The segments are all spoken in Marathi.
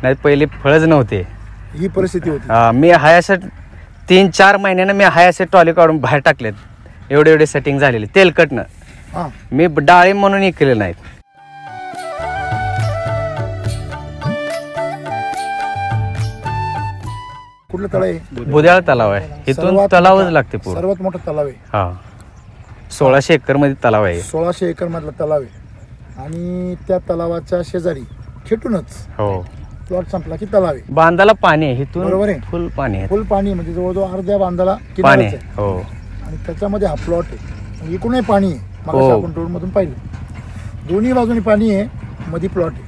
नाही पहिले फळच नव्हते, ही परिस्थिती होती. मी हाय असं 3-4 महिन्यानं मी हाय असे ट्रॉली काढून बाहेर टाकलेत. एवढे सेटिंग झालेले तेलकटनं. मी डाळिंब म्हणून इकले नाहीत. कुठलं तलाव आहे? बुद्याळ तलाव आहे. इथून तलावच लागते पूर्ण. सर्वात मोठा तलाव आहे. हा 1600 एकर मध्ये तलाव आहे. 1600 एकर मधला तलाव आहे. आणि त्या तलावाच्या शेजारी खेटूनच हो प्लॉट संपला की तलाव आहे. बांधाला पाणी आहे इथून. बरोबर आहे. फुल पाणी आहे. फुल पाणी म्हणजे जवळजवळ अर्ध्या बांधाला पाणी आहे. हो आणि त्याच्यामध्ये हा प्लॉट आहे. एकूणही पाणी आहे. मला आपण रोड मधून पाहिलं दोन्ही बाजूनी पाणी आहे, मध्ये प्लॉट आहे.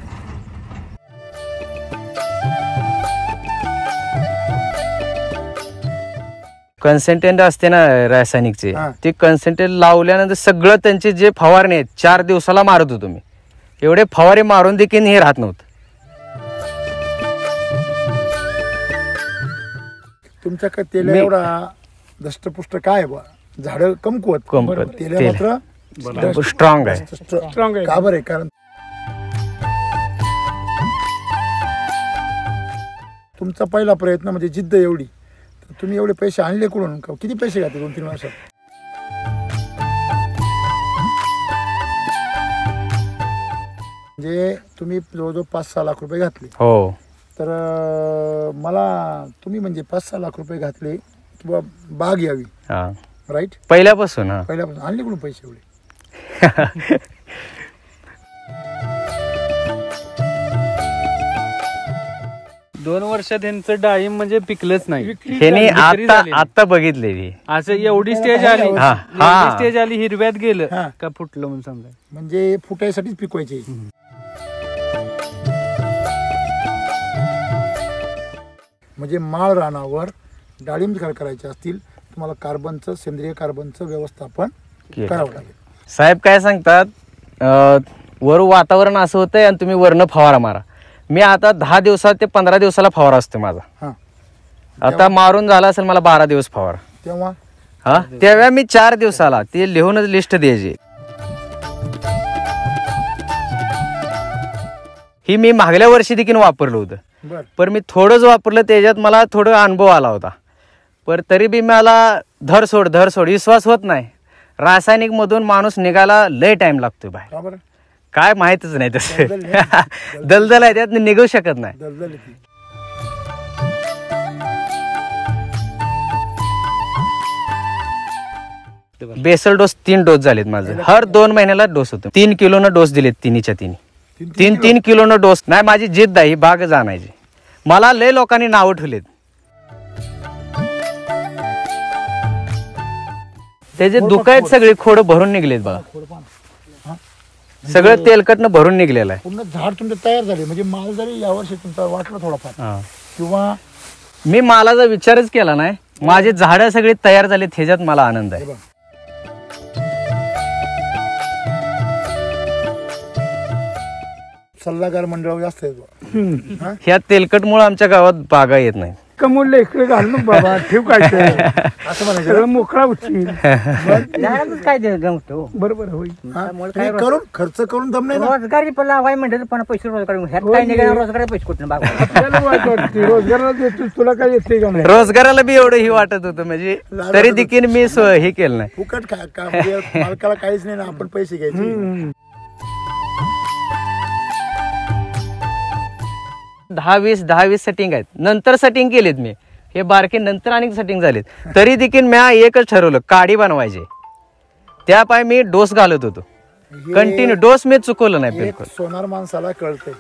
कन्सेंटेंट असते ना रासायनिकचे, ते कन्सेंटेंट लावल्यानंतर सगळं त्यांचे जे फवारणे आहेत 4 दिवसाला मारत होतो मी. एवढे फवारे मारून देखील हे राहत नव्हतं. तुमच्याकडे तेल एवढा दष्टपुष्ट काय बा, झाड कमकुवत तेल मात्र स्ट्रॉंग आहे. का बरं? कारण तुमचा पहिला प्रयत्न म्हणजे जिद्द एवढी. तुम्ही एवढे पैसे आणले कुठून? किती पैसे घातले 2-3 वर्षात? म्हणजे तुम्ही जवळजवळ 5-6 लाख रुपये घातले. हो. तर मला तुम्ही म्हणजे 5-6 लाख रुपये घातले किंवा बाग यावी, राईट? पहिल्यापासून आणले कुठून पैसे एवढे? 2 वर्षात यांचं डाळिंब म्हणजे पिकलंच नाही. आता बघितले असं एवढी स्टेज आली, हिरव्यात गेलं का फुटलं म्हणून समजा. म्हणजे फुटायसाठीच पिकवायचे. म्हणजे माळ रानावर डाळिंब करायचे असतील तुम्हाला कार्बनचं, सेंद्रिय कार्बनचं व्यवस्थापन करावं लागेल. साहेब काय सांगतात, वर वातावरण असं होतंय आणि तुम्ही वरनं फवारा मारा. मी आता 10 दिवसात ते 15 दिवसाला फवारा असतो माझा. आता मारून झाला असेल मला 12 दिवस फवारा. तेव्हा मी 4 दिवसाला ते लिहूनच लिस्ट द्यायची. ही मी मागल्या वर्षी देखील वापरलं होतं, पण मी थोडंच वापरलं, त्याच्यात मला थोडा अनुभव आला होता. पण तरी बी मला धरसोड विश्वास होत नाही. रासायनिक मधून माणूस निघायला लय टाइम लागतोय बाहेर. काय माहितच नाही तसं. दलदल आहे, त्यात निघू शकत नाही. बेसल डोस 3 डोस झालेत माझे. हर 2 महिन्याला डोस होतो. 3 किलोनं डोस दिलेत. 3 किलोनं डोस. नाही माझी जिद्द आहे, ही बाग जाणायची. मला लय लोकांनी नावं ठेवलेत. त्याचे दुखायत सगळे खोड भरून निघलेत बघा. सगळं तेलकटनं भरून निघलेलं आहे. पूर्ण झाड तुमचं तयार झाले. म्हणजे माल जरी यावर्षी तुमचा वाटला थोडाफार किंवा मी मालाचा विचारच केला नाही, माझे झाड सगळे तयार झाले, ह्याच्यात मला आनंद आहे. सल्लागार मंडळ जास्त आहे. ह्या तेलकटमुळे आमच्या गावात बागा येत नाही. कमोडलं इकडे घालून बाबा ठेव काय असं म्हणायचं, मोकळा उठतील काय बरोबर होईल. करून खर्च करून दम नाही. रोजगारी पण लावाय म्हणते पण पैसे रोजगार पैसे कुठं रोजगाराला देतोस, तुला काय येते का नाही? रोजगाराला बी एवढं ही वाटत होतं, म्हणजे तरी देखील मी हे केलं नाही. फुकट मालकाला काहीच नाही ना, आपण पैसे घ्यायचे. 10-20 सेटिंग आहेत. नंतर सेटिंग केलेत मी. हे बारके नंतर अनेक सेटिंग झालेत. तरी देखील मी एकच ठरवलं, काडी बनवायचे. त्या पाय मी डोस घालत होतो कंटिन्यू. डोस मी चुकवलं नाही बिलकुल. सोनार माणसाला कळतंय,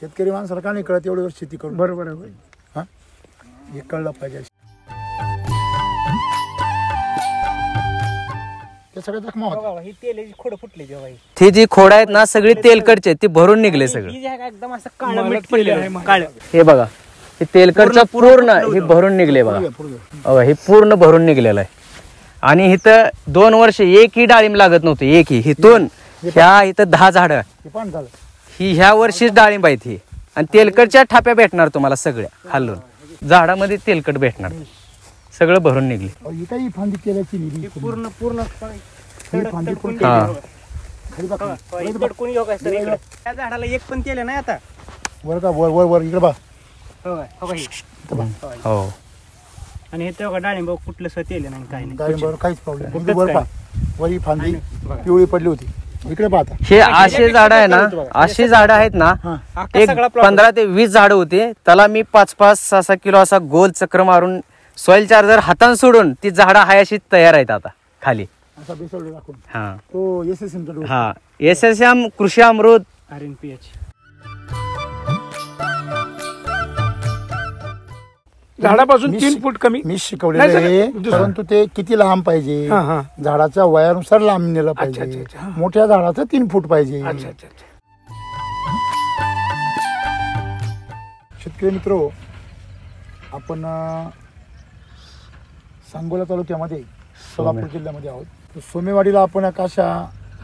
शेतकरी माणसाला का नाही कळत? एवढी वर्ष शेती करून. बरोबर हे कळलं पाहिजे. ती जी खोड आहेत ना सगळी तेलकटचे, ती भरून निघले सगळे. एकदम असं काळ. हे बघा, हे तेलकटचं पूर्ण हे भरून निघले बघा. हे पूर्ण भरून निघलेलं आहे. आणि इथं 2 वर्ष एकही डाळिंब लागत नव्हतं. एकही. हिथून ह्या इथं 10 झाडं ही ह्या वर्षीच डाळिंब आहेत ही. आणि तेलकटच्या थाप्या भेटणार तुम्हाला सगळ्या खालून. झाडामध्ये तेलकट भेटणार. सगळं भरून निघले. झाडाला एक पण केलं नाही आता. वर का वर वर वर इकडे बा. हो काय? हो का ही? हो आणि हे तेव्हा डाळिंब कुठलं सत येले नाही काय नाही. डाळिंब काहीच प्रॉब्लेम कुठंच वर काय पा. वरी फांदी पिवळी पडली होती. इकडे पाहता हे असे झाड आहे ना, अशी झाडं आहेत ना, अख्खा एक सगळा plot 15 ते 20 झाडं होते. त्याला मी 5-5, 6-6 किलो असा गोल चक्र मारून सॉइल चार्जर हातान सोडून ती झाडं हाय अशी तयार आहेत आता खाली. असा बेसवडे दाखवून हा तो SSM चा हा SSM कृषी अमृत. RNPH. झाडापासून मी 3 फूट कमी. मी शिकवलेलं आहे, परंतु ते किती लांब पाहिजे हा हा झाडाच्या वयानुसार लांब नेलं अच्छा, पाहिजे. अच्छा, हा. मोठ्या झाडाचं 3 फूट पाहिजे. अच्छा अच्छा अच्छा. शेतकरी मित्र, आपण सांगोला तालुक्यामध्ये सोलापूर जिल्ह्यामध्ये आहोत. तर सोमेवाडीला आपण एका अशा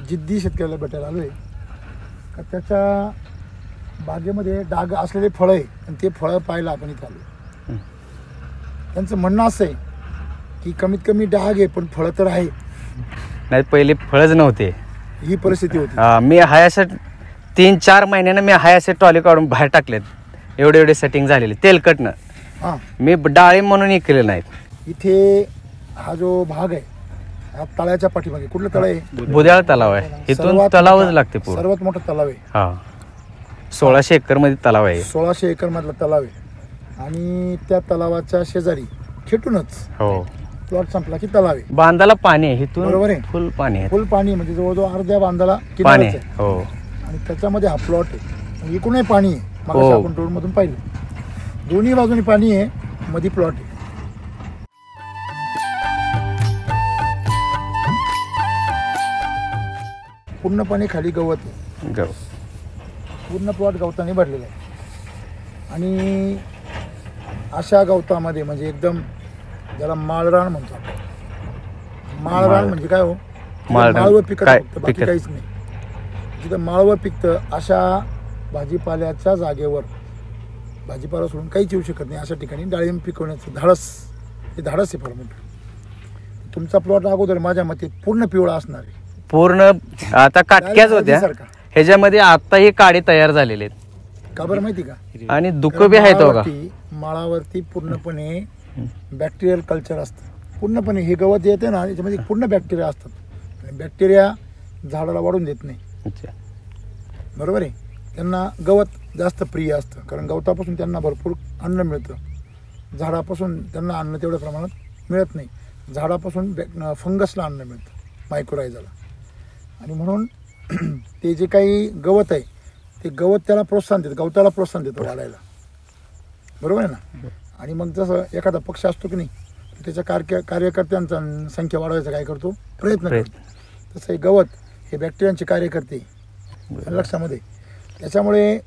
जिद्दी शेतकऱ्याला भेटायला आलोय का त्याच्या बागेमध्ये डाग असलेले फळं आहे आणि ते फळं पाहायला आपण इथे आलो. त्यांचं म्हणणं असं आहे की कमीत कमी डाग आहे पण फळं तर आहे. नाही पहिले फळच नव्हते. ही परिस्थिती होती. मी हाय असं 3-4 महिन्यानं मी हाय असे ट्रॉली काढून बाहेर टाकलेत. एवढे सेटिंग झालेले तेलकटनं. हां मी डाळिंब म्हणून केले नाहीत. इथे हा जो भाग आहे हा तळ्याच्या पाठीमागे कुठलं तळ आहे? बुद्याळ तलाव आहे. इथून सर्वात तलावच मोठा- लागते पूर्ण. सर्वात मोठा तलाव आहे. हा 1600 एकर मध्ये तलाव आहे. 1600 एकर मधला तलाव आहे आणि त्या तलावाच्या शेजारी खेटूनच हो प्लॉट संपला की तलाव आहे. बांधाला पाणी आहे. बरोबर आहे. इथून फुल पाणी आहे. फुल पाणी म्हणजे जवळजवळ अर्ध्या बांधाला पाणी किनारच आहे. आहे हो आणि त्याच्यामध्ये हा प्लॉट आहे आणि इकडूनही पाणी आहे. मग हो. आपण रोड मधून पाहिलं दोन्ही बाजूनी पाणी आहे, मध्ये प्लॉट आहे. पूर्णपणे खाली गवत आहे. गव पूर्ण प्लॉट गवताने भरलेला आहे आणि अशा गवतामध्ये म्हणजे एकदम ज्याला माळरान म्हणतो आपण. माळरान म्हणजे काय हो? माळरान माळवं पिकत काय फक्त, बाकी पिकत? काहीच नाही. जिथं माळवं पिकतं अशा भाजीपाल्याच्या जागेवर भाजीपाला सोडून काहीच येऊ शकत नाही. अशा ठिकाणी डाळिंब पिकवण्याचं धाडस, हे धाडस आहे फार मोठं. तुमचा प्लॉट अगोदर माझ्या मते पूर्ण पिवळा असणार आहे. पूर्ण आता काटक्याच होत्या. सारखा. ह्याच्यामध्ये आता हे काडे तयार झालेले आहेत का बरं माहिती का? आणि दुःख बी आहेत हो का. माळावरती पूर्णपणे बॅक्टेरियल कल्चर असतं. पूर्णपणे हे गवत जे येते ना याच्यामध्ये पूर्ण बॅक्टेरिया असतात आणि बॅक्टेरिया झाडाला वाढून देत नाही. अच्छा. बरोबर आहे. त्यांना गवत जास्त प्रिय असतं कारण गवतापासून त्यांना भरपूर अन्न मिळतं. झाडापासून त्यांना अन्न तेवढ्या प्रमाणात मिळत नाही. झाडापासून फंगसला अन्न मिळतं, मायक्रोरायझाला. आणि म्हणून ते जे काही गवत आहे ते गवत त्याला प्रोत्साहन देतं, गवताला प्रोत्साहन देतं वाढायला. बरोबर आहे ना. आणि मग जसं एखादा पक्ष असतो की नाही त्याच्या कार्यकर्त्यांचा संख्या वाढवायचा काय करतो? प्रयत्न करतो. तसं हे गवत हे बॅक्टेरियांचे कार्यकर्ते लक्षामध्ये. त्याच्यामुळे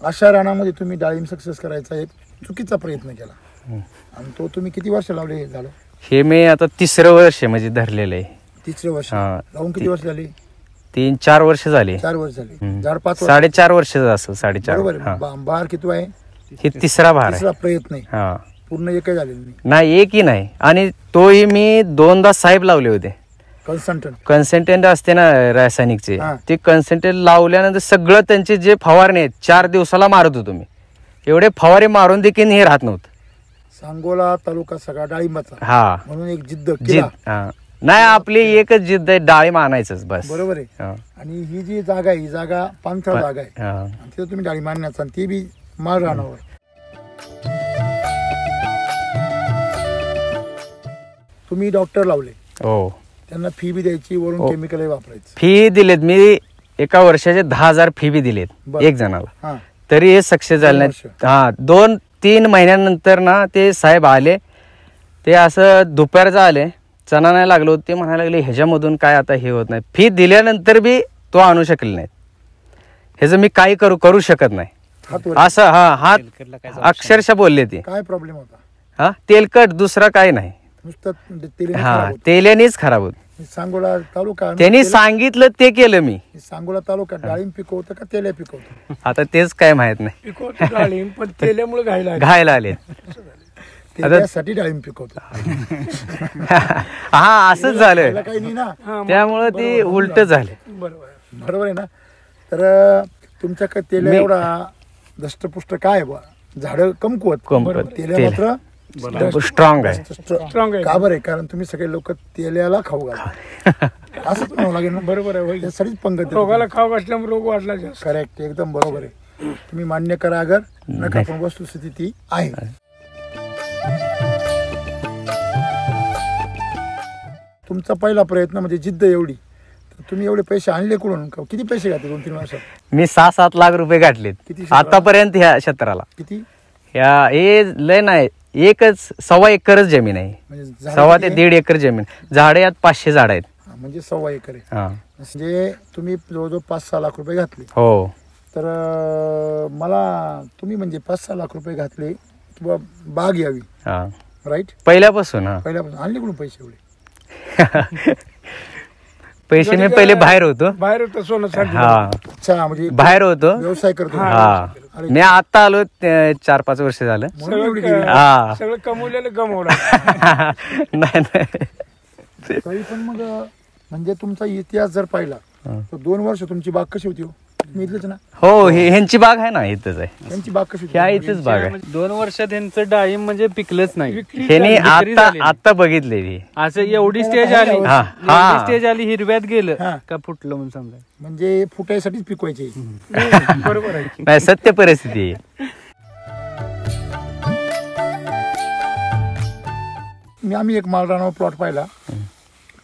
अशा रानामध्ये तुम्ही डाळिंब सक्सेस करायचा एक चुकीचा प्रयत्न केला आणि तो तुम्ही किती वर्ष लावले हे झालं? हे मी आता 3रं वर्ष म्हणजे धरलेलं आहे. 3रं वर्ष हा. लावून किती वर्ष झाली? 3-4 वर्ष झाले. 4 वर्ष झाली. झाड 5 वर्ष. 4.5 वर्ष असेल. 4.5. बरोबर हा. आहे. बहार किती आहे? हे 3रा भार आहे. 3रा प्रयत्न आहे. हा पूर्ण एकही झालेलं नाही. नाही एकही नाही. आणि तोही मी 2दा साहेब लावले होते. कन्सल्टंट असते ना रासायनिकचे, हा. ते कन्सल्टंट लावल्यानंतर सगळं त्यांचे जे फवारणे आहेत 4 दिवसाला मारत होतो मी. एवढे फवारे मारून देखील हे राहत नव्हतं. सांगोला तालुका सगळा डाळिंबाचा हा म्हणून एक जिद्द जिद. केला. हा नाही आपली एकच जिद्द आहे, डाळिंब आणायचंच बस. बरोबर आहे. हा. आणि ही जी जागा आहे ही जागा पाणथळ जागा आहे हा. आणि तिथे तुम्ही डाळिंब आणण्याचा आणि ती बी माळ रानावर. तुम्ही डॉक्टर लावले, हो त्यांना फी बी द्यायची, वरून हो. केमिकल वापरायचं. फी दिलेत मी एका वर्षाचे 10,000 फी बी दिलेत बरं. एक जणाला. हा तरी हे सक्सेस झालं नाही. वर्ष. हा 2-3 महिन्यानंतर ना ते साहेब आले. ते असं दुपारचं आले, चणा नाही लागलो. ते म्हणायला लागले ह्याच्यामधून काय आता हे होत नाही. फी दिल्यानंतर बी तो आणू शकले नाहीत. ह्याचं मी काही करू शकत नाही हात वर. असं. हा हात अक्षरशः बोलले ते. काय प्रॉब्लेम होता? हा तेलकट दुसरा काय नाही. नुसतं तेलाने हा खराब होतं. तेल्यानेच खराब होत. सांगोला तालुका त्यांनी सांगितलं ते केलं मी. सांगोला तालुका डाळिंब पिकवतं का तेल्या पिकवतं? आता तेच काय माहित नाही. पिकवतो डाळिंब पण तेल्यामुळे घायला घायला आले. तेल्यासाठी डाळिंब पिकवतं. हा असंच झालं. त्याला काही नाही ना. त्यामुळं ते उलट झाले. बरोबर. बरोबर आहे ना. तर तुमच्याकडे तेल एवढा दष्टपुष्ट काय बा झाडं कमकुवत कमकुवत. तेल्या तेल. मात्र स्ट्रॉंग आहे. Strong आहे. का बरं आहे? कारण तुम्ही सगळे लोक तेल्याला खाऊ घालता असं म्हणावं लागेल ना. बरोबर आहे होय. त्यासाठीच पंगत रोगाला खाऊ घातल्यामुळे रोग वाढला जास्त. करेक्ट, एकदम बरोबर आहे. तुम्ही मान्य करा अगर नका, पण वस्तुस्थिती ती आहे. तुमचा पहिला प्रयत्न म्हणजे जिद्द एवढी, तर तुम्ही एवढे पैसे आणले कुठून? किती पैसे घातले 2-3 वर्षात? मी 6-7 लाख रुपये गाठलेत किती क्षेत्राला? आतापर्यंत ह्या क्षेत्राला. किती ह्या हे लय नाही, एकच 1.25 एकरच जमीन आहे. म्हणजे झाडं 1.25 ते किती 1.5 एकर जमीन. झाडे यात 500 झाड आहेत. आहे? म्हणजे 1.25 एकर आहे. हा. म्हणजे तुम्ही जवळजवळ 5-6 लाख रुपये घातले. हो. तर मला तुम्ही म्हणजे 5-6 लाख रुपये घातले किंवा बाग यावी, हा. राईट? पहिल्यापासून. हा. पहिल्यापासून आणले कुठून पैसे एवढे? पैसे मी पहिले बाहेर होतो. बाहेर होतं सोनं साठी. हा, अच्छा, म्हणजे बाहेर होतो. व्यवसाय करतो. हा, मी आता आलो 4-5 वर्ष झालं. म्हणून एवढी सगळं गेली. हा. सगळं कमवलेलं गमवलं. नाही नाही. तरी पण मग म्हणजे तुमचा इतिहास जर पाहिला तर 2 वर्ष तुमची बाग कशी होती हो? तुम्ही इथलेच ना? हो, ह्यांची बाग आहे ना, इथंच आहे. त्यांची बाग कशी ह्या होती? इथेच बाग आहे. 2 वर्षात यांचं डाळिंब म्हणजे पिकलंच नाही. ह्यांनी विक्री आता झाली. आता बघितलेली. असं एवढी स्टेज आली, हा, एवढी हा. स्टेज आली, हिरव्यात गेलं हा. का फुटलं म्हणून समजा. म्हणजे फुटायसाठीच पिकवायचे. बरोबर आहे. नाही, सत्य परिस्थिती आहे. आम्ही एक मालरानावर प्लॉट पाहिला,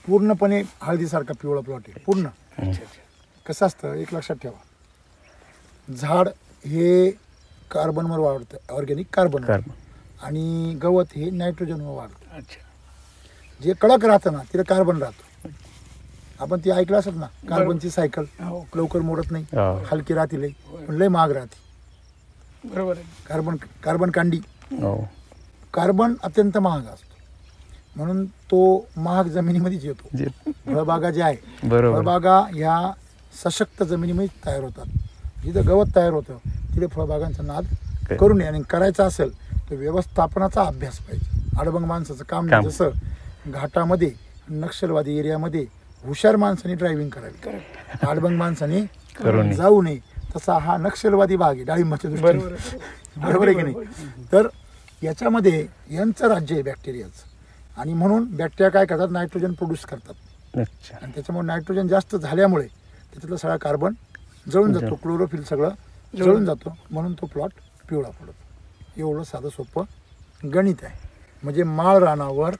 पूर्णपणे हळदीसारखा पिवळा प्लॉट आहे पूर्ण. कसं असतं एक लक्षात ठेवा, झाड हे कार्बनवर वाढतं, ऑर्गॅनिक कार्बन, आणि गवत हे नायट्रोजनवर वाढतं. जे कडक राहतं ना तिथे कार्बन राहतं. आपण ती ऐकलं असत ना, कार्बनची सायकल लवकर मोडत नाही, हो. हलकी राहते लय, पण लय महाग राहते. बरोबर आहे. कार्बन कांडी, हो. कार्बन अत्यंत महाग असतो, म्हणून तो महाग जमिनीमध्येच येतो. फळबागा ज्या आहे, बरोबर. फळबागा ह्या सशक्त जमिनीमध्ये तयार होतात. जिथं गवत तयार होतं तिथे फळबागांचा नाद करू नये, आणि करायचा असेल तर व्यवस्थापनाचा अभ्यास पाहिजे. आडबंग माणसाचं काम नाही. जसं घाटामध्ये नक्षलवादी एरियामध्ये हुशार माणसाने ड्रायव्हिंग करावी, आडबंग माणसाने जाऊ नये, तसा हा नक्षलवादी भाग आहे डाळिंबाच्या दृष्टीने. बरोबर आहे की नाही? तर याच्यामध्ये यांचं राज्य आहे बॅक्टेरियाचं, आणि म्हणून बॅक्टेरिया काय करतात, नायट्रोजन प्रोड्यूस करतात. अच्छा. आणि त्याच्यामुळे नायट्रोजन जास्त झाल्यामुळे त्याच्यातलं सगळा कार्बन जळून जातो, क्लोरोफिल सगळं जळून जातो, म्हणून तो प्लॉट पिवळा पडतो. एवढं साधं सोपं गणित आहे. म्हणजे माळ रानावर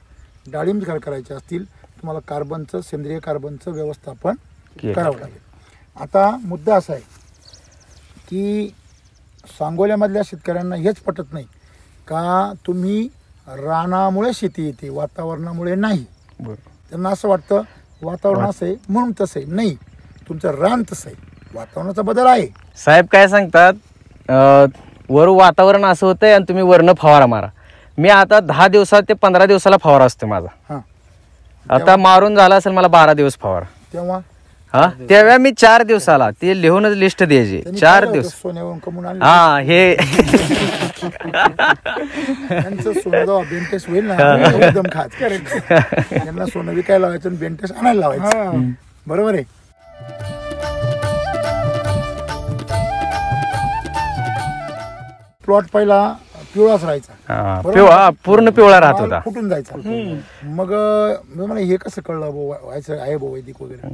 डाळिंब करायचे असतील तुम्हाला कार्बनचं, सेंद्रिय कार्बनचं व्यवस्थापन करावं लागेल. आता मुद्दा असा आहे की सांगोल्यामधल्या शेतकऱ्यांना हेच पटत नाही का तुम्ही रानामुळे शेती येते, वातावरणामुळे नाही. त्यांना असं वाटतं वातावरण असं आहे म्हणून तसं आहे. नाही, तुमचं रान तसं आहे, वातावरणाचा बदल आहे. साहेब काय सांगतात, वर वातावरण असं होतंय आणि तुम्ही वरनं फवारा मारा. मी आता 10 दिवसात ते 15 दिवसाला फवारा असतो माझा. हां, आता मारून झाला असेल मला 12 दिवस फवारा. तेव्हा हा, तेव्हा मी 4 दिवसाला ते लिहूनच लिस्ट द्यायची. त्यांनी 4 पाहिलं दिवस. होतं सोन्यावरून कमवून आणलं. हा, हे त्यांचं सोनं जेव्हा बेंटेस होईल ना एकदम खात, त्यांना सोनं विकायला लावायचं आणि बेंटेस आणायला लावायचं. बरोबर आहे. प्लॉट पहिला पिवळाच राहायचा, हा, बरोबर? पूर्ण पिवळा राहत माल होता. फुटून जायचा. मग मला हे कसं कळलं व्हायचं आहे वैदिक वगैरे?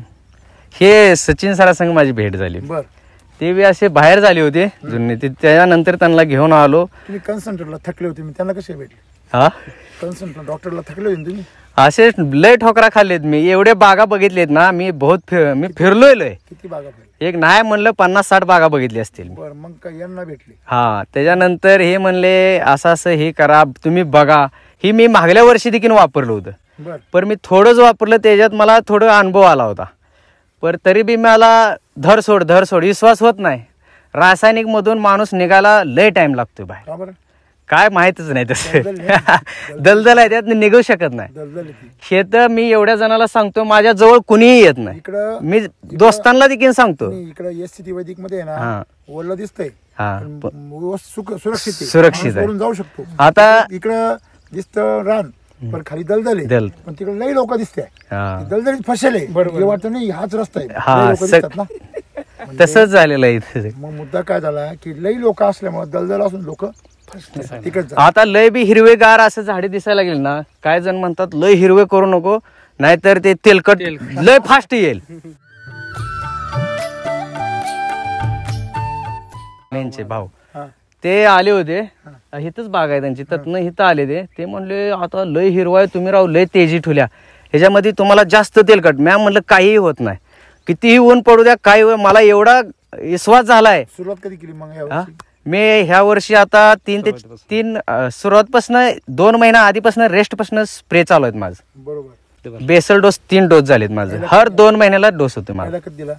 हे सचिन सरासंग माझी भेट झाली. बर, ते बी असे बाहेर झाले होते जुने. त्यानंतर त्यांना घेऊन आलो. तुम्ही कन्सल्टंटला थकले होते, मी त्यांना कसे भेटले? हा, कन्सल्टंट डॉक्टरला थकले होते तुम्ही? असे लय ठोकरा खाल्लेत मी. एवढे बागा बघितलेत ना मी, मी फिरलोय लय. किती बागा भेटले? एक नाही म्हणलं 50-60 बागा बघितली असतील. बर, मग काय यांना भेटले? हा, त्याच्यानंतर हे म्हणले असं असं हे करा तुम्ही बघा. ही मी मागल्या वर्षी देखील वापरलं होतं, बर, पण मी थोडंच वापरलं, त्याच्यात मला थोडं अनुभव आला होता. पण तरी बी मला धरसोड विश्वास होत नाही. रासायनिक मधून माणूस निघायला लय टाइम लागतोय बाहेर. का बरं? काय माहितच नाही तसं. दलदल दलदल आहे, त्यात निघू शकत नाही. दलदल येते. हे तर मी एवढ्या जणाला सांगतो, माझ्या जवळ कुणीही येत नाही. इकडं मी दोस्तांना देखील सांगतो. इकडं एससीटी वैदिक मध्ये आहे हा. ना, ओलं दिसतंय, हा, सुरक्षित आहे. सुरक्षित आहे. माणूस वरून जाऊ शकतो. आता इकडं दिसतं रान, पण खाली दलदल आहे. पण तिकडे लई लोक दिसते, हा. दलदलीत फसेल आहे. हे वाटतं नाही हाच रस्ता आहे, हा, लई लोकं दिसतात ना. तसंच झालेलं आहे इथे. मग मुद्दा काय झाला की लई लोक असल्यामुळे दलदल असून लोक तिकडे आता लय बी हिरवेगार असं झाडे दिसायला लागले ना, काय जण म्हणतात लय हिरवे करू नको नाहीतर ते तेलकट लय फास्ट येईल. त्यांचे भाऊ ते आले होते, इथंच बाग आहे त्यांची, त्यातनं इथं आले ते म्हणले आता लय हिरवा आहे तुम्ही राव, लय तेजी ठुल्या ह्याच्यामध्ये तुम्हाला जास्त तेलकट. मॅम म्हणलं काहीही होत नाही, कितीही ऊन पडू द्या, काही मला एवढा विश्वास झालाय. सुरुवात कधी केली मग यावर्षी? मी ह्या वर्षी आता 3 ते 3 सुरुवातपासून 2 महिना आधीपासून रेस्ट पासून स्प्रे चालू आहेत माझं. बरोबर. बेसल डोस 3 डोस झालेत माझं, हर 2 महिन्याला डोस होते माझा. पहिला कधी दिला?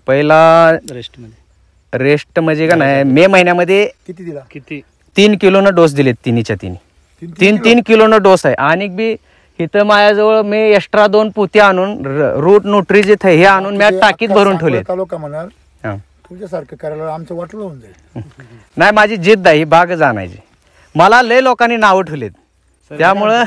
पहिला रेस्ट मध्ये रेस्ट म्हणजे का नाही, मे महिन्यामध्ये किती दिला? किती 3 किलोनं डोस दिलेत, तिन्हीच्या तिन्ही 3 किलोनं डोस आहे. आणि बी इथं माझ्याजवळ मी एक्स्ट्रा 2 पोती आणून रूट न्यूट्री जे हे आणून मी टाकीत भरून ठेवले. लोक म्हणाल तुमच्यासारखं करायला आमचं वाटलं होऊन जाईल. नाही, माझी जिद्द आहे ही बागच आणायची. मला लय लोकांनी नावं ठेवलेत, त्यामुळं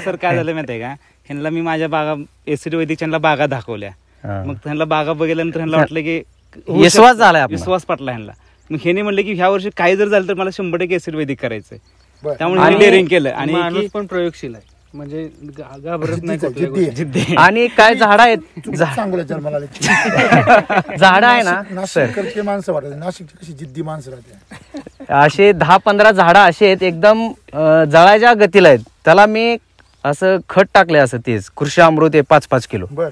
सर काय झालं माहिती आहे का, ह्यांना मी माझ्या बागा एसिड वैदिकच्या बागा दाखवल्या. मग त्यांना बागा बघितल्यानंतर ह्यांना वाटलं की विश्वास झालाय आपला. विश्वास पटला ह्यांना. मग ह्याने म्हणले की ह्या वर्षी काही जर झालं तर मला 100% एसिड वैदिक करायचंय. बरं. त्यामुळे ह्यांनी लेअरिंग केलं. आणि माणूस पण प्रयोगशील आहे, म्हणजे घाबरत नाही कुठल्या जिद्दी आहे. आणि काय झाड आहेत, सांगू जन्माला झाड आहे ना सर, नाशिकची माणसं वाटत, नाशिकची कशी जिद्दी माणसं राहते. असे 10-15 झाडं असे आहेत एकदम जळायच्या गतीला आहेत. त्याला मी असं खत टाकले, असं तेच कृषी अमृत आहे 5-5 किलो. बर.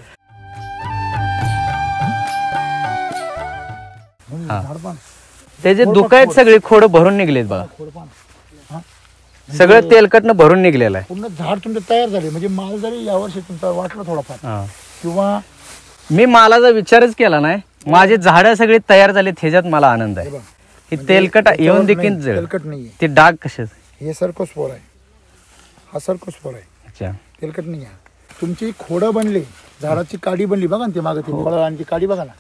त्याचे दुःख आहेत सगळे खोड भरून निघलेत बघा, सगळं तेलकटनं भरून निघलेलं आहे. पूर्ण झाड तुमचं तयार झाले, म्हणजे माल जरी यावर्षी तुमचा वाटला थोडाफार किंवा मी मालाचा विचारच केला नाही, माझे झाडं सगळे तयार झाले, ह्याच्यात मला आनंद आहे. ही तेलकट येऊन देखील तेलकट नाहीये, ते डाग कशाच, हे सर्कोस्पोर आहे, हा सर्कोस्पोर आहे. अच्छा, तेलकट नाही आहे. तुमची खोडं बनली, झाडाची काडी बनली बघा ना, ते मागे ते फळं आणि ती काडी बघा ना.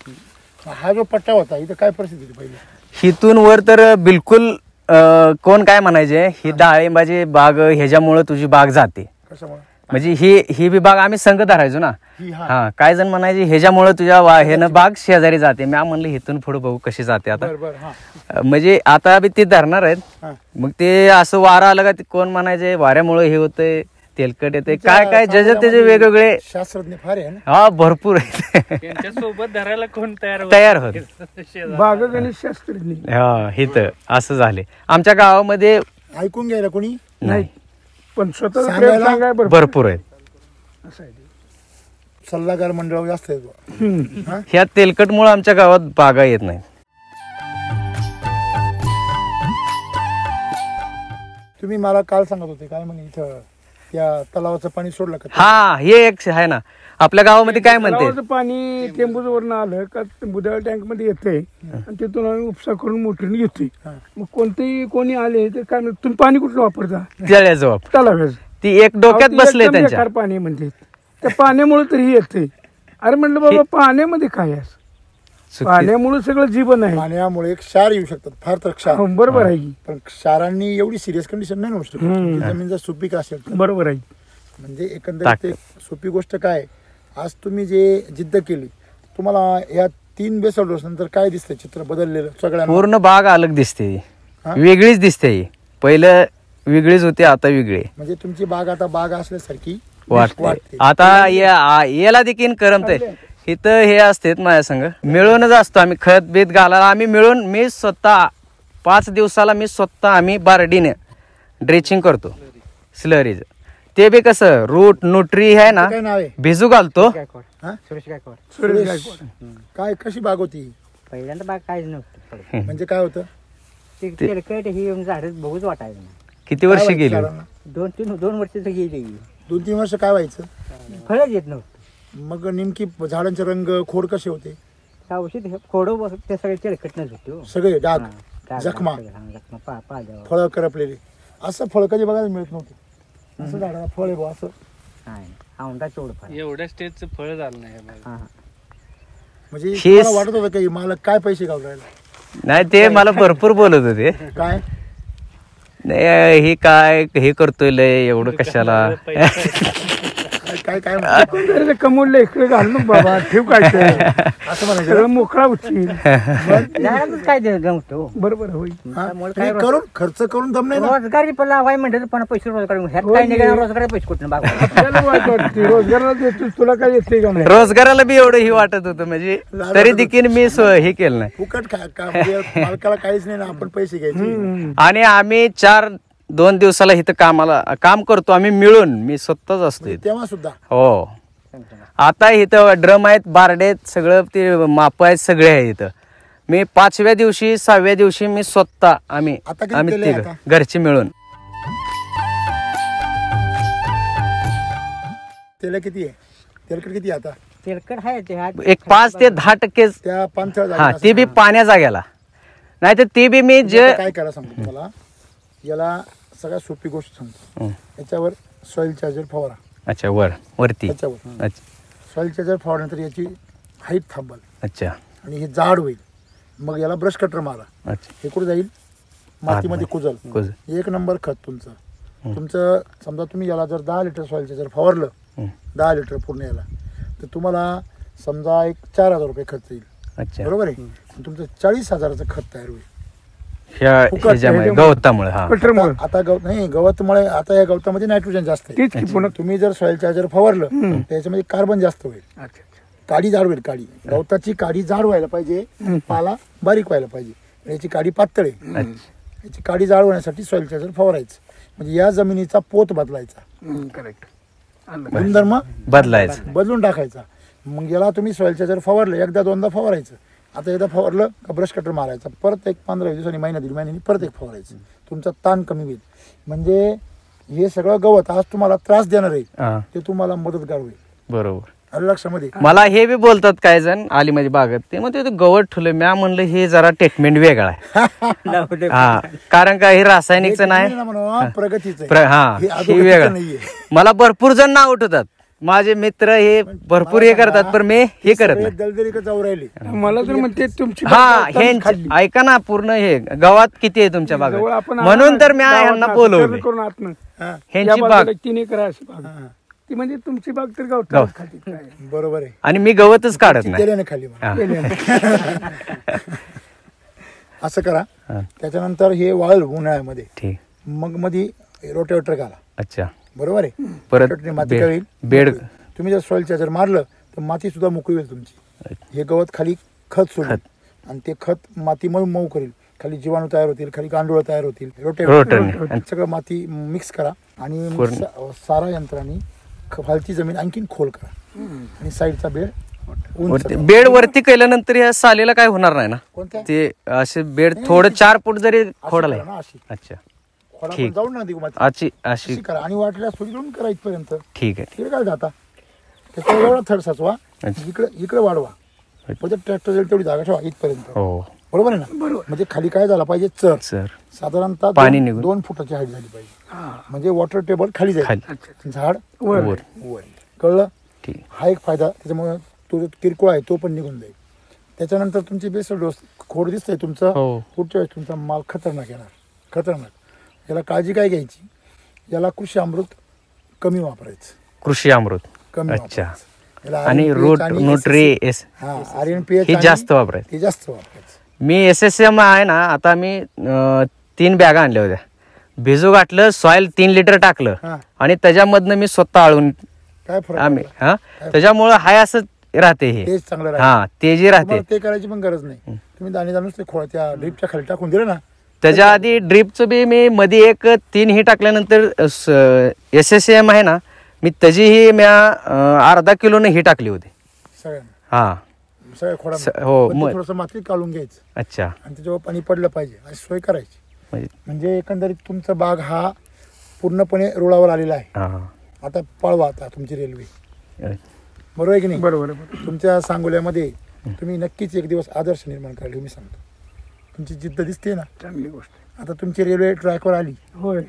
हा जो पट्टा होता इथं काय परिस्थिती होती पहिली? हिथून वर तर बिलकुल कोण काय म्हणायचे, ही डाळिंबाची बाग ह्याच्यामुळे तुझी बाग जाते. कशामुळे? म्हणजे ही बी बाग आम्ही संघ धरायचो ना. ही हा, काय जण म्हणायचे ह्याच्यामुळे तुझ्या ह्यानं बाग शेजारी जाते. मी म्हणलं हिथून पुढे बघू कशी जाते आता. बरं हा. म्हणजे आता बी ते धरणार आहेत. हा. मग ते असं वारा आलं का ते कोण म्हणायचे वाऱ्यामुळे हे होतंय, तेलकट येते, काय ज्याचे त्याचे वेगवेगळे शास्त्रज्ञ फार आहे ना. हा भरपूर आहेत. त्यांच्या सोबत धरायला कोण तयार होत. बाग गणित शास्त्रज्ञ हा, हिथं असं झाले आमच्या गावामध्ये. ऐकून घ्यायला कोणी नाही, पण स्वतः सांगायला सांगाय बरं भरपूर आहेत. असं आहे ते. सल्लागार मंडळ जास्त आहे बुवा. ह्या तेलकटमुळे आमच्या गावात बागा येत नाही. तुम्ही मला काल सांगत होते काय म्हणे इथं त्या तलावाचं पाणी सोडलं का? हा, हे एक आहे ना आपल्या गावामध्ये काय म्हणते, तलावाचं पाणी टेंबूवरनं आलं का बुधाळ टँक मध्ये येते आणि तिथून आम्ही उपसा करून मोटरीने घेतोय. मग कोणी आले तर काय म्हणतात, तुम्ही पाणी कुठलं वापरता? जळ्याचं वापर. तलाव्याचं. ती एक डोक्यात बसले एकदम त्यांच्या. बेकार पाणी म्हणते, त्या पाण्यामुळे तरी येते. अरे म्हटलं बाबा पाण्यामध्ये काय आहे? पाण्यामुळे सगळं जीवन आहे. पाण्यामुळे एक क्षार येऊ शकतात, फार तर क्षार. हो, बरोबर आहे की. पण क्षारांनी एवढी सिरियस कंडिशन नाही नसतो. जमीन जर सुपीक असेल तर. बरोबर आहे. म्हणजे एकंदरीत एक सोपी गोष्ट काय, आज तुम्ही जे जिद्द केली, तुम्हाला या 3 बेसल डोस नंतर काय दिसतंय चित्र बदललेलं सगळ्यांना? पूर्ण बाग अलग दिसते, वेगळीच दिसते. पहिलं वेगळीच होती, आता वेगळी म्हणजे तुमची बाग आता बाग असल्यासारखी वाटते. आता याला देखील करमतंय. इथं हे असते माझ्या संग मिळूनच असतो आम्ही, खत बीत घालायला आम्ही मिळून. मी स्वतः 5 दिवसाला आम्ही बारडीने ड्रेचिंग करतो स्लरीज. ते बी कसं रूट न्यूट्री आहे ना, काय नाव आहे? भिजू घालतो. हा? सुरेश गायकवाड. सुरेश. काय कशी बाग होती? पहिल्यांदा बाग काहीच नव्हतं, म्हणजे काय होतं? ते तेलकट ही झाडं बघूच वाटायचं नाही. किती वर्ष काय गेली? व्हायचं 2 वर्ष तर गेली, 2-3 वर्ष काय व्हायचं? फळच येत नव्हतं. मग नेमकी झाडांचे रंग खोड कसे होते? औषध खोडं ते सगळे तेलकट नव्हते हो. सगळे डाग, जखमा, पाहिजे फळं करपलेली. असं फळ कधी बघायला मिळत नव्हतं. असं झाडाला फळ आहे बुवा, असं औंधा चोड फळ. एवढ्या स्टेजचं फळ झालं नाही. म्हणजे तुम्हाला वाटत होतं की मला काय पैसे घालून राहिले? नाही, ते मला भरपूर बोलत होते. काय नाही, हे काय हे करतोय लय एवढं कशाला. काय काय म्हणतात? अरे कमवलं इकडे घाल ना बाबा ठेव काय ते. असं म्हणायचं सगळं मोकळा उचल. झाडातच काय गमतो बरोबर होईल. हा? तुम्ही करून खर्च करून दम नाही ना. रोजगारी पण लावाय म्हणते पण पैसे रोजगार ह्यात काय नाही रोजगार पैसे कुठं बाबा आपल्याला वाईट वाटते रोजगाराला देतो तुला काय येते का नाही. रोजगाराला बी एवढं ही वाटत होतं म्हणजे तरी देखील मी हे केलं नाही. फुकट म्हणजे मालकाला काहीच नाही ना, आपण पैसे घ्यायचे. आणि आम्ही 2 दिवसाला इथं काम करतो आम्ही मिळून. मी स्वतःच असतो इथं. तेव्हा सुद्धा हो. आता इथं ड्रम आहेत, बारडे आहेत, सगळं ते माप आहेत, सगळे आहे इथं. मी 5व्या दिवशी 6व्या दिवशी मी स्वतः आम्ही आता किती केले तिघं आता? घरचे मिळून. तेल किती आहे? तेलकट किती आहे आता? तेलकट आहे ते हा. एक 5 ते 10% त्या पाणथळ हा जागेला ते बी पाण्या जाग्याला. नाही तर ते बी मी जे काय करा सांगतो तुम्हाला. याला सगळ्यात सोपी गोष्ट सांगतो. याच्यावर सॉइल चार्जर फवारा. अच्छा वरती. त्याच्यावर अच्छा सॉइल चार्जर फवारल्यानंतर याची हाईट थांबल अच्छा आणि हे जाड होईल. मग याला ब्रश कटर मारा. अच्छा. हे कुठे जाईल? मातीमध्ये कुजल. कुजल. 1 नंबर खत तुमचं समजा तुम्ही याला जर 10 लिटर सॉइल चार्जर फवारलं 10 लिटर पूर्ण याला तर तुम्हाला समजा एक 4,000 रुपये खर्च येईल. अच्छा. बरोबर आहे. तुमचं 40,000चं खत तयार होईल. ह्याच्यामुळे गवतामुळे. हा कटरमुळे आता नाही गवतमुळे आता या गवतामध्ये नायट्रोजन जास्त आहे. तेच की पुन्हा. तुम्ही जर सॉइल चार्जर फवारलं तर त्याच्यामध्ये कार्बन जास्त होईल. अच्छा. काडी जाड होईल. काडी गवताची काडी जाड व्हायला पाहिजे, पाला बारीक व्हायला पाहिजे. याची काडी पातळ आहे. याची काडी जाड होण्यासाठी सॉइल चार्जर फवारायचं म्हणजे या जमिनीचा पोत बदलायचा. करेक्ट. गुणधर्म बदलायचं. बदलून टाकायचा. मग याला तुम्ही सॉइल चार्जर फवारलं 1-2दा फवारायचं. आता एकदा फवारलं का ब्रश कटर मारायचा. परत एक 15 दिवसांनी महिना 1.5 महिन्यांनी परत एक फवारायचं. तुमचा ताण कमी होईल. म्हणजे हे सगळं गवत आज तुम्हाला त्रास देणार आहे हा ते तुम्हाला मदतगार होईल. बरोबर. लक्षामध्ये मला हे बी बोलतात काय जण आली माझी बागत ते म्हणते ते गवत ठेवलं. म्या म्हणलं हे जरा ट्रीटमेंट वेगळा आहे. हा कारण का हे रासायनिकचं नाही. प्रगतीचं हा हे वेगळं. मला भरपूर जण नाव उठवतात माझे मित्र हे भरपूर हे करतात पण मी हे करत नाही. दलदली का जाऊ राहिली. मला तर म्हणते तुमची हा हे ऐका ना पूर्ण हे गावात किती आहे तुमच्या जवळ बागात आपण म्हणून तर मी यांना गावात बोलवले. करून आतनं. ह्यांची या बाग बाजूला 3 एकर आहे अशी बाग. ती म्हणजे तुमची बाग तर गावतात खाली काय. बरोबर आहे. आणि मी गवतच काढत नाही. केल्याने खाली म्हणा. हा. असं करा. हा. त्याच्यानंतर हे वाळ उन्हाळ्यामध्ये ठीक. मग मध्ये रोटेवेटर घाला. अच्छा. बरोबर आहे. परत रोटेवेटरने माती काय होईल? बेड तुम्ही जर सॉइल चार्जर मारलं तर माती सुद्धा मोकळी होईल तुमची. हे गवत खाली खत सोडेल आणि ते खत माती मऊ मऊ करेल. खाली जीवाणू तयार होतील, खाली गांडूळ तयार होतील. रोटेवेटर सगळं माती मिक्स करा आणि मग सारा यंत्राने खालची जमीन आणखीन खोल करा आणि साईडचा बेड उंच करा. बेड वरती केल्यानंतर या सालीला काय होणार नाही ना. कोणत्या ते असे बेड थोडं 4 फूट जरी खोडलं. करा ना अशी. अच्छा खोडा ठीक. पण जाऊन ना देऊ माती. अशी अशी करा आणि वाटल्यास थोडी घेऊन करा इथपर्यंत. ठीक आहे. तिकडे काय जाता त्याच्या एवढा थर साचवा. इकडे इकडे वाढवा. म्हणजे ट्रॅक्टर जाईल तेवढी जागा ठेवा इथपर्यंत. हो बरोबर आहे ना. म्हणजे खाली काय झाला पाहिजे चर सर साधारणतः पाणी निघून. 2 फुटाची हाईट झाली पाहिजे. म्हणजे वॉटर टेबल खाली जाईल, झाड वर वर. वर. कळलं. ठीक. हा एक फायदा. त्याच्यामुळे तो जो किरकोळ आहे तो पण निघून जाईल. त्याच्यानंतर तुमची बेसल डोस खोड दिसतंय तुमचं. हो. पुढच्या वेळेस तुमचा माल खतरनाक येणार. खतरनाक. याला काळजी काय घ्यायची? याला कृषी अमृत कमी वापरायचं. कृषी अमृत. कमी अच्छा. वापरायचं. याला आणि RNPH रूट आणि न्यूट्री एस हा RNPH हे आणि जास्त वापरायचं. हे जास्त वापरायचं. मी SSM आहे ना आता मी 3 बॅगा आणल्या होत्या. भिजू घातलं सॉइल 3 लिटर टाकलं हा. आणि त्याच्यामधनं मी स्वतः आळून काय फरक आम्ही पडला? हा त्याच्यामुळं हाय असं राहते हे. तेच चांगलं राहील. हा तेजी राहते. तुम्हाला ते करायची पण गरज नाही. तुम्ही दाणे जाणूच ते खोळ त्या ड्रीपच्या खाली टाकून दिलं ना. त्याच्या आधी ड्रीपचं बी मी मध्ये एक 3 ही टाकल्यानंतर SSM आहे ना मी त्याचीही मी अर्धा किलोने ही टाकली होती. सगळ्यांना हा सगळ्या खोडा हो मग थोडस मातीत काढून घ्यायचं अच्छा आणि त्याच्यावर पाणी पडलं पाहिजे आणि सोय करायची. म्हणजे म्हणजे एकंदरीत तुमचा बाग हा पूर्णपणे रुळावर आलेला आहे. हा आता पळवा आता तुमची रेल्वे. बरोबर आहे की नाही? बरोबर. तुमच्या सांगोल्यामध्ये तुम्ही नक्कीच एक दिवस आदर्श निर्माण करायला मी सांगतो. तुमची जिद्द दिसते ना. चांगली गोष्ट. आता तुमची रेल्वे ट्रॅकवर आली. होय.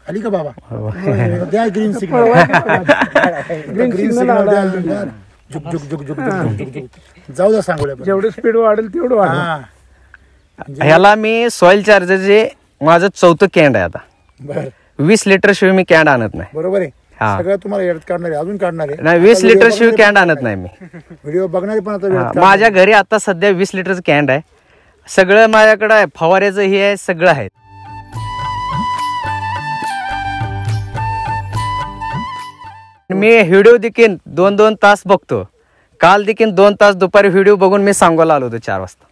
आली का बाबा? हो. द्या ग्रीन सिग्नल. ग्रीन सिग्नल द्या. झुक झुक झुक झुक झुक झुक झुक. जाऊ द्या सांगोल्या. जेवढं स्पीड वाढेल तेवढं वाढेल. हा ह्याला मी सॉइल चार्जरचे माझं 4थं कॅन्ड आहे आता. बर 20 लिटर शिवाय मी कॅन्ड आणत नाही. बरोबर आहे. हा. सगळं तुम्हाला येडत काढणार आहे, अजून काढणार आहे. नाही 20 लिटर शिव कॅन्ड आणत नाही मी. व्हिडिओ बघणारे पण आता वेळेत काढणार. माझ्या घरी आता सध्या 20 लिटरचं कॅन्ड आहे. सगळं माझ्याकडे आहे, फवाऱ्याचं हे आहे, सगळं आहे. मी व्हिडिओ देखील 2-2 तास बघतो. काल देखील 2 तास दुपारी व्हिडिओ बघून मी सांगोला आलो होतो 4 वाजता.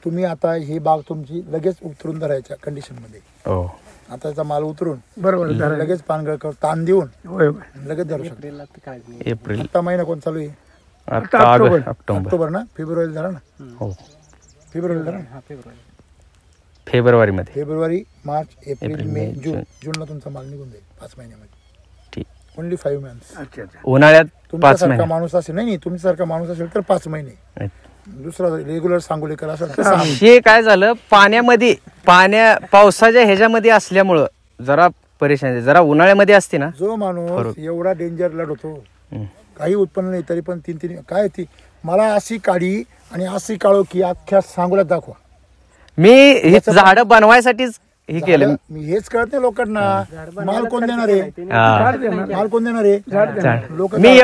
तुम्ही आता ही बाग तुमची लगेच उतरून धरायच्या कंडिशन मध्ये. हो. आता याचा माल उतरून बरोबर लगेच पानगळ ताण देऊन होय होय. लगेच धरू शकतो. एप्रिल आता महिना कोण चालू आहे? आता ऑक्टोबर. ऑक्टोबर. ऑक्टोबर ना? फेब्रुवारी धरा ना. हो. फेब्रुवारी धरा ना. फेब्रुवारी मध्ये. फेब्रुवारी, मार्च, एप्रिल, एप्रिल, मे, मे, जून. जून. जूनला तुमचा माल निघून जाईल 5 महिन्यामध्ये. ठीक. Only 5 months. अच्छा अच्छा. उन्हाळ्यात 5 तुमच्यासारखा महिने. माणूस असेल नाही तुमच्यासारखा माणूस असेल तर 5 महिने. दुसरा रेग्युलर सांगोलेकर असेल तर 6 महिने. हे काय झालं पाण्यामध्ये पावसाच्या ह्याच्यामध्ये असल्यामुळं जरा परेशानी. जरा उन्हाळ्यामध्ये असते ना. जो माणूस एवढा डेंजर लढतो काही उत्पन्न नाही तरी पण 3 काय ती मला अशी काढी आणि अशी काढो की अख्ख्या सांगोल्यात दाखवा. मी हे झाडं बनवायसाठीच हे केलं. मी हेच कळत नाही लोकांना. माल कोण देणार आहे? हा. माल कोण देणार आहे? लोक मी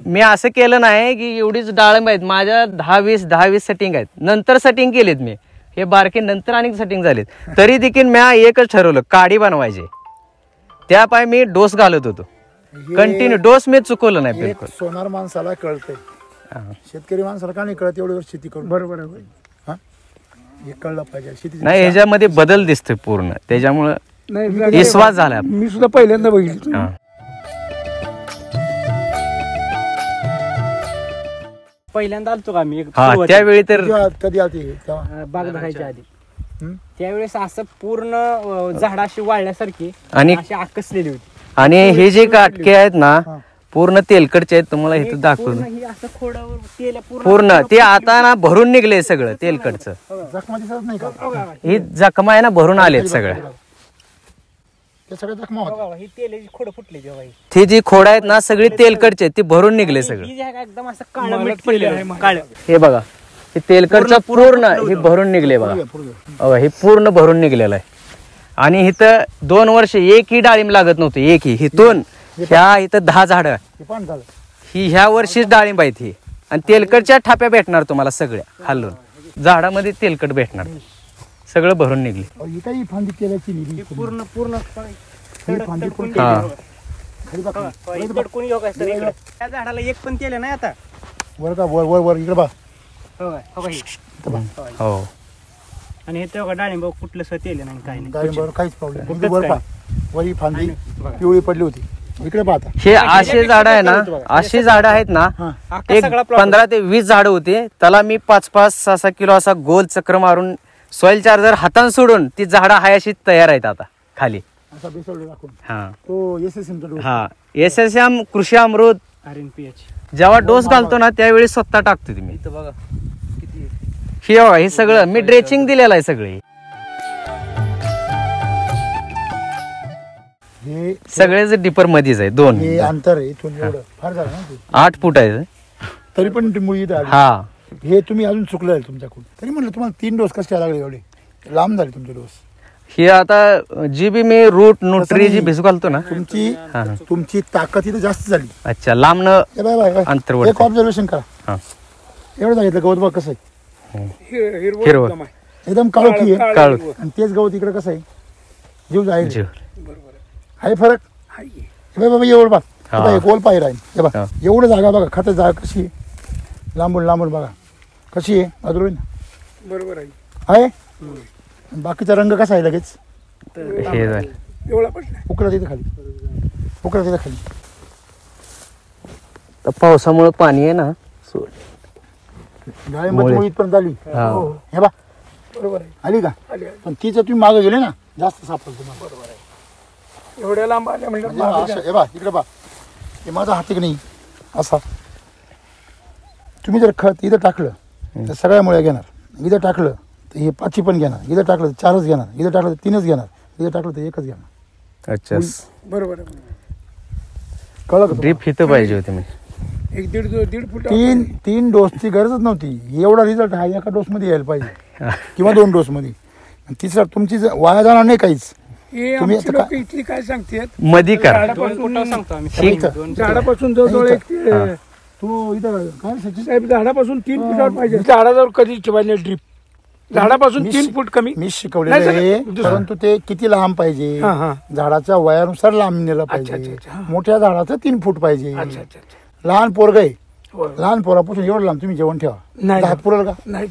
मी असं केलं नाही की एवढीच डाळिंब आहेत माझ्या 10-20 सेटिंग आहेत. नंतर सेटिंग केलीत मी. हे बारके नंतर आणि सेटिंग झालेत. तरी देखील मी एकच ठरवलं काडी बनवायची. त्या पाय मी डोस घालत होतो कंटिन्यू. डोस मी चुकवलं नाही बिलकुल. सोनार माणसाला कळतंय. शेतकरी माणसाला का नाही कळत एवढी वर्ष शेती करून? बरोबर आहे. हा हे कळलं पाहिजे. शेती नाही ह्याच्यामध्ये बदल दिसतोय पूर्ण. त्याच्यामुळं नाही विश्वास झाला. मी सुद्धा पहिल्यांदा बघितलं. हा. पहिल्यांदा आलतो का मी हा त्यावेळी तर कधी आली तेव्हा? बाग धरायच्या आधी हं? त्यावेळेस असं पूर्ण झाड अशी वाळल्यासारखी आणि अशी आकसलेली होती. आणि हे जे काटके आहेत ना पूर्ण तेलकडचे आहेत. तुम्हाला इथं दाखवतो पूर्ण ही असं खोडावर तेल पूर्ण. ते आता ना भरून निघले सगळं तेलकडचं. जखमा दिसत नाही का? ही जखमा आहे ना भरून आलेत सगळ्या. ते सगळे जखमा होत्या. ही तेलाची खोड फुटली जेव्हा ही. ती जी खोड आहेत ना सगळी तेलकडचे आहेत. ती भरून निघले सगळं. ही जी आहे का एकदम असं काळं मीठ पडलेलं काळ. हे बघा हे तेलकडचं पूर्ण हे भरून निघले बघा. बघा हे पूर्ण भरून निघलेलं आहे. आणि इथं 2 वर्ष एकही डाळिंब लागत नव्हती. एकही. हिथून ह्या इथं 10 झाडं हे पण झालं. ही ह्या वर्षीच डाळिंब आहेत ही. आणि तेलकटच्या थाप्या भेटणार तुम्हाला सगळ्या खाल्लून. झाडामध्ये तेलकट भेटणार. सगळं भरून निघले. ही काही फांदी तेलाची निघली. पूर्ण पूर्ण ही फांदी पूर्ण हा खाली बघा. तडकून येऊ काय सर इकडे. त्या झाडाला एक पण तेल नाही आता. वर का वर वर वर इकडे बघा. हो काय हो काय. हो. आणि हे तेव्हा डाळिंब कुठलं सर तेल नाही काही नाही. डाळिंबवर काहीच प्रॉब्लेम. तुमची वर पहा. वर ही फांदी पिवळी पडली होती. इकडे पाहता. हे असे झाडं आहे ना अशी झाडं आहेत ना. एक 15 ते 20 झाडं होते. त्याला मी 5-5, 6-6 किलो असा गोल चक्र मारून सॉइल चार्जर हातान सोडून ती झाडं हायाशी तयार आहेत आता खाली. असा बेसोड दाखवून हा तो एसएसएमचा डोस. हा SSM कृषी अमृत RNPH जेव्हा डोस घालतो ना त्यावेळी स्वतः टाकतो तुम्ही. इथं बघा किती हे बघा हे सगळं मी ड्रेचिंग दिलेलं आहे सगळे. हे सगळेच डिपर मध्येच आहे 2 हे अंतर आहे इथून एवढं फार झालं ना ते. 8 फूट आहे. तरी पण ती मुळी इथं आली. हा हे तुम्ही अजून चुकलं तुमच्याकडून. तरी म्हणलं तुम्हाला 3 डोस कसे लागले एवढे लांब झाले तुमचे डोस. हे आता जी बी मी रूट न्यूट्री जी भिजू घालतो ना. तुमची ताकद इथं जास्त झाली. अच्छा लांबनं हे बाय बाय अंतर एक वाढतं. ऑब्झर्वेशन करा. हा. एवढं सांगितलं गवत बघ कसं आहे. हिरवं एकदम काळोखी आहे. काळू आणि तेच गवत इकडे कसं आहे जीव जाईल. जीव. आहे फरक. हे बाबा एवढं बघ. हा. हे बघ, गोल पाहिजे राहील. हे बघ हा. एवढं जागा बघा खत जागा कशी आहे. लांबून लांबून बघा कशी आहे. अजून बरोबर आहे. आहे. बाकीचा रंग कसा आहे लगेच हे झालं. एवढा पण नाही. उकळत तिथे खाली. उकळत तिथे खाली. तर पावसामुळे पाणी आहे ना. डाळिंबाची मुळी इथपर्यंत आली. हा. हे बा बरोबर आहे. आली का? आली आहे. पण ती जर तुम्ही मागे गेले ना जास्त सापडतो तुम्हाला. बरोबर आहे. एवढ्या लांब आल्या म्हणजे म्हणजे असं हे बा इकडे बा हे माझा हात की नाही असा. तुम्ही जर खत इथं टाकलं तर सगळ्या मुळ्या घेणार. इथं टाकलं तर हे 5 पण घेणार. इथं टाकलं तर 4च घेणार. इथं टाकलं तर 3च घेणार. इथं टाकलं तर 1च घेणार. अच्छा बरोबर आहे. कळलं का? ड्रीप इथं पाहिजे होती मी. 1-1.5 फूट 3 डोसची गरजच नव्हती. एवढा रिझल्ट हा एका डोस मध्ये यायला पाहिजे किंवा 2 डोस मध्ये. तिसरा तुमची वाया जाणार नाही काहीच. हे तुम्ही आमची आता लोक इथली काय सांगतात मधी करा झाडापासून सांगतो आम्ही इथं. झाडापासून जवळजवळ एक तू इथं काय सचिन? साहेब झाडापासून 3 फुटावर पाहिजे झाडाजवळ कधी ठेवायला ड्रीप झाडापासून मी 3 फूट कमी मी शिकवलेलं नाही, आहे दुसरं. परंतु ते किती लांब पाहिजे हा, हा. झाडाच्या वयानुसार लांब नेलं अच्छा, पाहिजे अच्छा, हा. मोठ्या झाडाचं 3 फूट पाहिजे अच्छा अच्छा अच्छा लहान पोरग आहे होय. लहान पोरापासून एवढं लांब तुम्ही जेवण ठेवा नाही. हात पुरल का नाही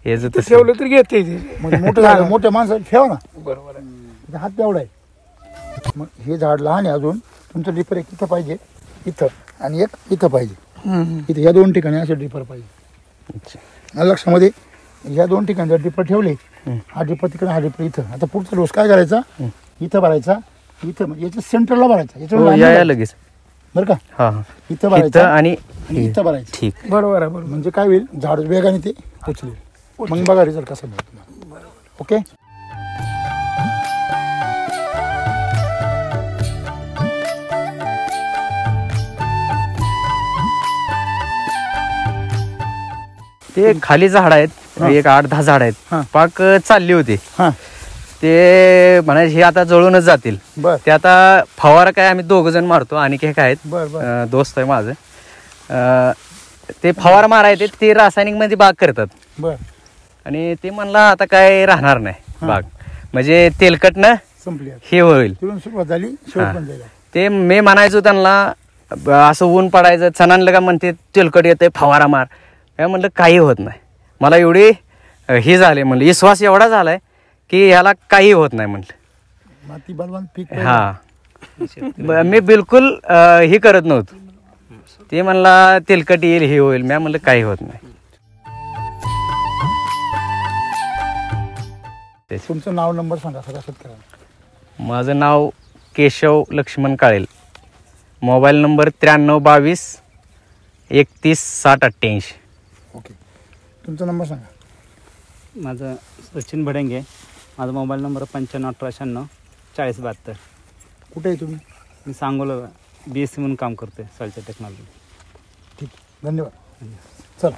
हे जर तसं ठेवलं तर घेते ते. म्हणजे मोठं झाड मोठ्या माणसाला ठेवा ना बरोबर आहे. हात तेवढा आहे मग हे झाड लहान आहे अजून तुमचं डिपर एक इथं पाहिजे इथं आणि एक इथं पाहिजे इथे या 2 ठिकाणी असे डिपर पाहिजे आलं लक्षामध्ये या 2 ठिकाणी जर डिपर ठेवले हा डिपर तिकडे हा डिपर इथं आता पुढचा डोस काय करायचा इथं भरायचा इथं म्हणजे याच्या सेंटरला भरायचा याच्यावर हो, लांब या नाही या लगेच बरं का हा हा इथं इथं भरायचा आणि आणि इथं भरायचं ठीक बरोबर आहे बरोबर म्हणजे काय होईल झाड वेगाने ते उचलेल मग बघा रिझल्ट कसा मिळतो ओके ते खाली झाड आहेत एक 8-10 झाड आहेत हा. पाक चालली होती हां ते म्हणायचे हे आता जळूनच जातील बर ते आता फवारा काय आम्ही 2 जण मारतो आणि काय काय आहेत बर बर दोस्त आहे माझं ते फवारा मारायचे ते रासायनिक मध्ये बाग करतात बर आणि ते म्हणला आता काय राहणार नाही बाग म्हणजे तेलकटनं संपली आता. हे होईल तिथून सुरुवात झाली शेवट हा. पण जायला ते मी म्हणायचो त्यांना असं ऊन पडायचं चणानलं का म्हणते तेलकट येते फवारा मार काय म्हणलं काही होत नाही मला एवढी हे झाले म्हणलं विश्वास एवढा झालाय की ह्याला काही होत नाही म्हटलं माती बलवान पीक हा मी बिलकुल हे करत नव्हतो ते म्हणला तेलकट येईल हे होईल मी म्हणलं काही होत नाही तुमचं नाव नंबर सांगा सगळ्या शेतकऱ्यांना माझं नाव Keshav Laxman Kalel mobile number 9322 316088 okay तुमचा नंबर सांगा माझं सचिन भडंगे माझा मोबाईल नंबर 951896 4072 कुठे आहे तुम्ही मी सांगोला BSc म्हणून काम करतोय सॉइल टेक्नॉलॉजी ठीक धन्यवाद चला